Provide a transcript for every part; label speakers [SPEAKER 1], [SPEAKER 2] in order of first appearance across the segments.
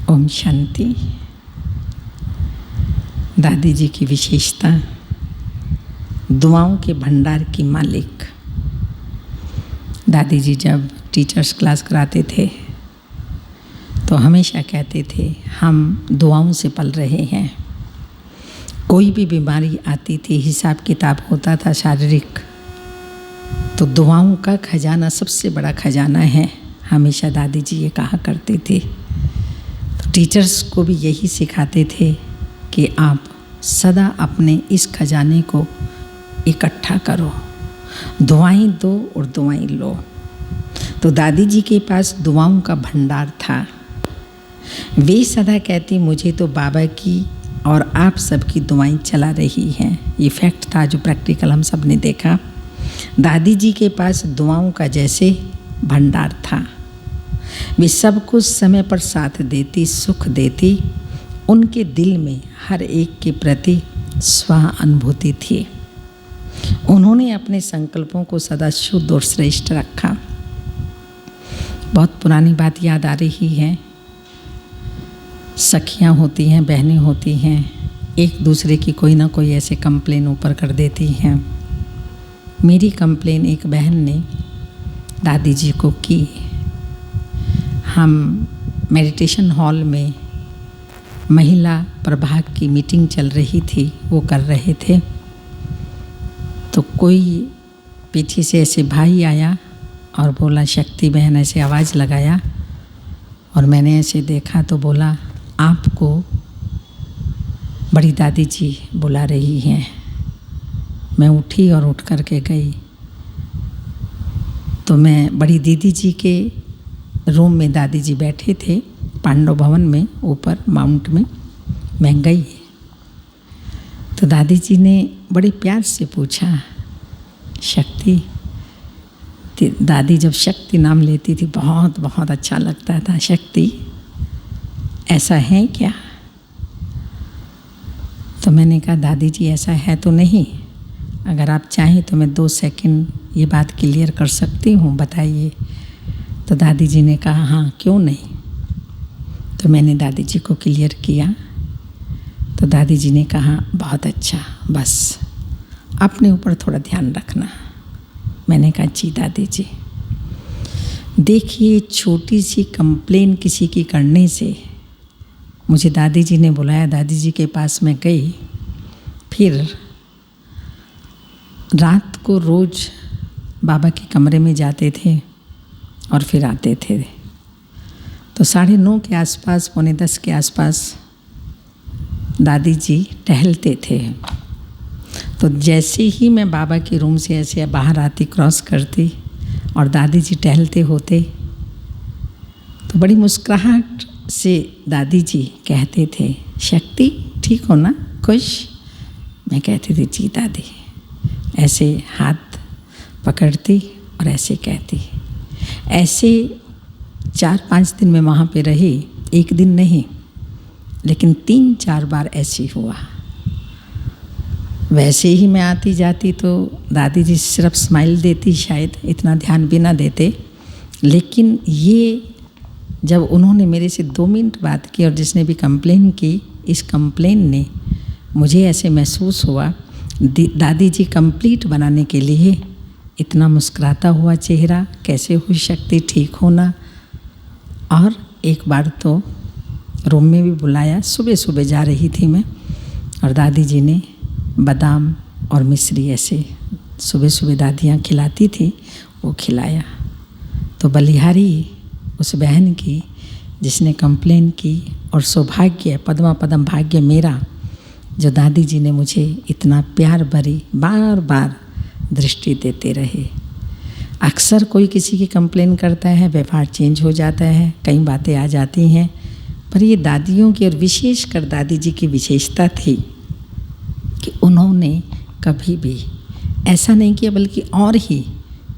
[SPEAKER 1] ओम शांति। दादी जी की विशेषता, दुआओं के भंडार की मालिक। दादी जी जब टीचर्स क्लास कराते थे तो हमेशा कहते थे हम दुआओं से पल रहे हैं। कोई भी बीमारी आती थी, हिसाब किताब होता था शारीरिक, तो दुआओं का खजाना सबसे बड़ा खजाना है, हमेशा दादी जी ये कहा करते थे। तो टीचर्स को भी यही सिखाते थे कि आप सदा अपने इस खजाने को इकट्ठा करो, दुआएं दो और दुआएं लो। तो दादी जी के पास दुआओं का भंडार था। वे सदा कहती मुझे तो बाबा की और आप सबकी दुआएं चला रही हैं। ये फैक्ट था जो प्रैक्टिकल हम सब ने देखा। दादी जी के पास दुआओं का जैसे भंडार था। वे सबको समय पर साथ देती, सुख देती। उनके दिल में हर एक के प्रति स्वानुभूति थी। उन्होंने अपने संकल्पों को सदा शुद्ध और श्रेष्ठ रखा। बहुत पुरानी बात याद आ रही है। सखियाँ होती हैं, बहनें होती हैं, एक दूसरे की कोई ना कोई ऐसे कंप्लेन ऊपर कर देती हैं। मेरी कंप्लेन एक बहन ने दादी जी को की। हम मेडिटेशन हॉल में महिला प्रभाग की मीटिंग चल रही थी, वो कर रहे थे। तो कोई पीछे से ऐसे भाई आया और बोला शक्ति बहन, ऐसे आवाज़ लगाया। और मैंने ऐसे देखा तो बोला आपको बड़ी दादी जी बुला रही हैं। मैं उठी और उठ कर के गई। तो मैं बड़ी दीदी जी के रूम में, दादी जी बैठे थे पांडव भवन में ऊपर माउंट में, मैं गई। तो दादी जी ने बड़े प्यार से पूछा शक्ति। दादी जब शक्ति नाम लेती थी बहुत बहुत अच्छा लगता था। शक्ति ऐसा है क्या? तो मैंने कहा दादी जी ऐसा है तो नहीं, अगर आप चाहें तो मैं 2 सेकंड ये बात क्लियर कर सकती हूँ, बताइए। तो दादी जी ने कहा हाँ क्यों नहीं। तो मैंने दादी जी को क्लियर किया। तो दादी जी ने कहा बहुत अच्छा, बस अपने ऊपर थोड़ा ध्यान रखना। मैंने कहा जी दादी जी। देखिए, छोटी सी कंप्लेन किसी की करने से मुझे दादी जी ने बुलाया, दादी जी के पास मैं गई। फिर रात को रोज़ बाबा के कमरे में जाते थे और फिर आते थे। तो 9:30 के आसपास, 9:45 के आसपास दादी जी टहलते थे। तो जैसे ही मैं बाबा के रूम से ऐसे बाहर आती, क्रॉस करती और दादी जी टहलते होते, तो बड़ी मुस्कुराहट से दादी जी कहते थे शक्ति ठीक हो ना, खुश? मैं कहती थी जी दादी। ऐसे हाथ पकड़ती और ऐसे कहती। ऐसे 4-5 दिन में वहाँ पे रही, एक दिन नहीं, लेकिन 3-4 बार ऐसे हुआ। वैसे ही मैं आती जाती तो दादी जी सिर्फ स्माइल देती, शायद इतना ध्यान भी ना देते। लेकिन ये जब उन्होंने मेरे से 2 मिनट बात की और जिसने भी कंप्लेन की, इस कंप्लेन ने मुझे ऐसे महसूस हुआ दादी जी कंप्लीट बनाने के लिए इतना मुस्कुराता हुआ चेहरा कैसे हुई शक्ति ठीक होना। और एक बार तो रूम में भी बुलाया, सुबह सुबह जा रही थी मैं, और दादी जी ने बादाम और मिश्री ऐसे सुबह सुबह दादियाँ खिलाती थी, वो खिलाया। तो बलिहारी उस बहन की जिसने कंप्लेन की, और सौभाग्य, पद्मा पदम भाग्य मेरा, जो दादी जी ने मुझे इतना प्यार भरी बार बार दृष्टि देते रहे। अक्सर कोई किसी की कंप्लेन करता है, व्यवहार चेंज हो जाता है, कई बातें आ जाती हैं, पर ये दादियों की और विशेषकर दादी जी की विशेषता थी कि उन्होंने कभी भी ऐसा नहीं किया, बल्कि और ही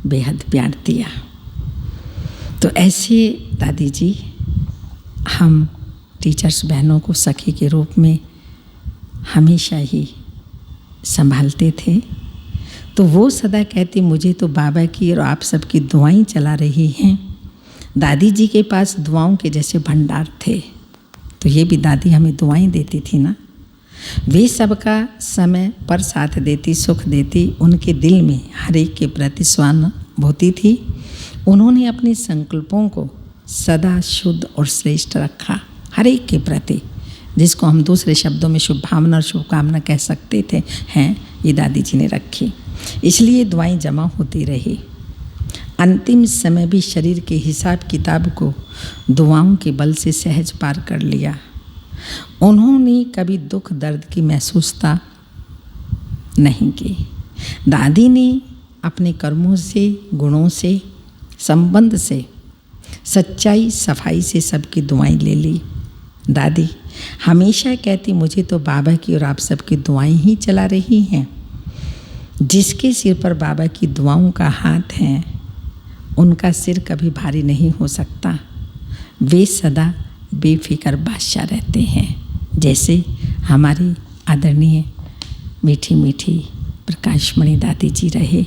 [SPEAKER 1] बेहद प्यार दिया। तो ऐसे दादी जी हम टीचर्स बहनों को सखी के रूप में हमेशा ही संभालते थे। तो वो सदा कहती मुझे तो बाबा की और आप सबकी दुआएं चला रही हैं। दादी जी के पास दुआओं के जैसे भंडार थे। तो ये भी दादी हमें दुआएं देती थी ना। वे सबका समय पर साथ देती, सुख देती, उनके दिल में हर एक के प्रति सहानुभूति थी। उन्होंने अपने संकल्पों को सदा शुद्ध और श्रेष्ठ रखा हर एक के प्रति, जिसको हम दूसरे शब्दों में शुभ भावना और शुभकामना कह सकते थे, हैं ये दादी जी ने रखी। इसलिए दुआएं जमा होती रही। अंतिम समय भी शरीर के हिसाब किताब को दुआओं के बल से सहज पार कर लिया। उन्होंने कभी दुख दर्द की महसूसता नहीं की। दादी ने अपने कर्मों से, गुणों से, संबंध से, सच्चाई सफाई से सबकी दुआएं ले ली। दादी हमेशा कहती, मुझे तो बाबा की और आप सबकी दुआएं ही चला रही हैं। जिसके सिर पर बाबा की दुआओं का हाथ है, उनका सिर कभी भारी नहीं हो सकता। वे सदा बेफिक्र बादशाह रहते हैं। जैसे हमारी आदरणीय मीठी मीठी प्रकाशमणि दादी जी रहे,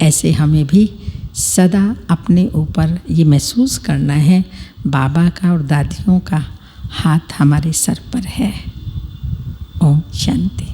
[SPEAKER 1] ऐसे हमें भी सदा अपने ऊपर ये महसूस करना है, बाबा का और दादियों का हाथ हमारे सर पर है। ओम शांति।